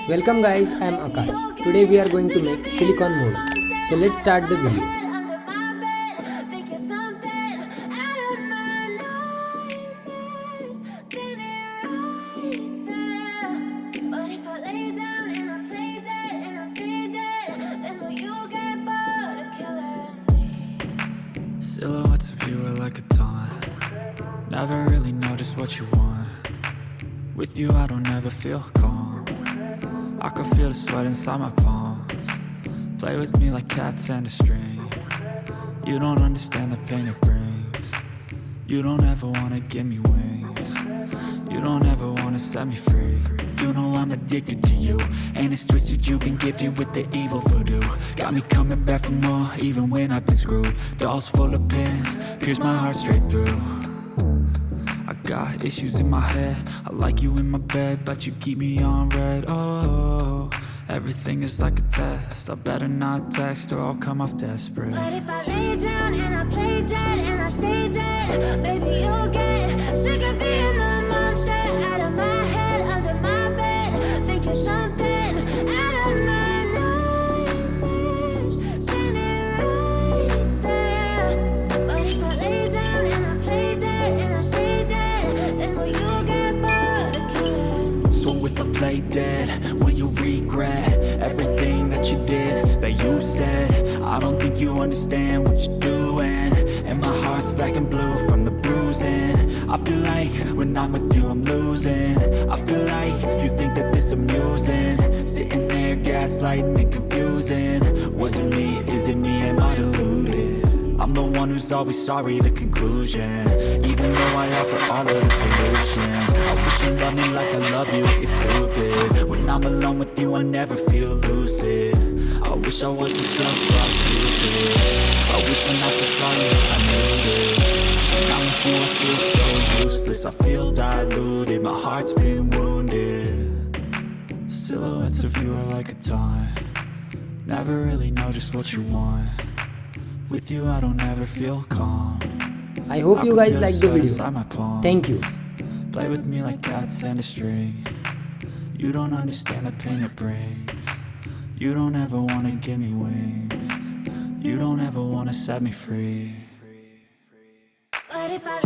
Welcome guys, I am Akash. Today we are going to make silicone mold. So let's start the video. Silhouettes of you are like a taunt. Never really know just what you want. With you I don't ever feel calm. I can feel the sweat inside my palms. Play with me like cats and a string. You don't understand the pain it brings. You don't ever wanna give me wings. You don't ever wanna set me free. You know I'm addicted to you, and it's twisted, you've been gifted with the evil voodoo. Got me coming back for more, even when I've been screwed. Dolls full of pins, pierce my heart straight through. I got issues in my head, I like you in my bed, but you keep me on red. Oh, everything is like a test, I better not text or I'll come off desperate. But if I lay down and I play dead and I stay dead, baby you'll get sick of being the monster out of my head, under my bed, thinking something out of my nightmares, standing right there. But if I lay down and I play dead and I stay dead, then will you get bored of killing? So if I play dead, will you regret everything that you did, that you said? I don't think you understand what you're doing, and my heart's black and blue from the bruising. I feel like when I'm with you I'm losing. I feel like you think that this amusing, sitting there gaslighting and confusing. Was it me? Is it me? Am I deluded? I'm the one who's always sorry, the conclusion. Even though I offer all of the solutions, I wish you loved me like I love you, it's stupid. When I'm alone with you I never feel lucid. I wish I wasn't struck by Cupid. I wish when I first saw you I knew this. When I'm with you I feel so useless, I feel diluted, my heart's been wounded. Silhouettes of you are like a taunt. Never really know just what you want. With you I don't ever feel calm. I hope you guys like the video. Thank you. Play with me like cats and a string. You don't understand the pain it brings. You don't ever wanna give me wings. You don't ever wanna set me free. But if I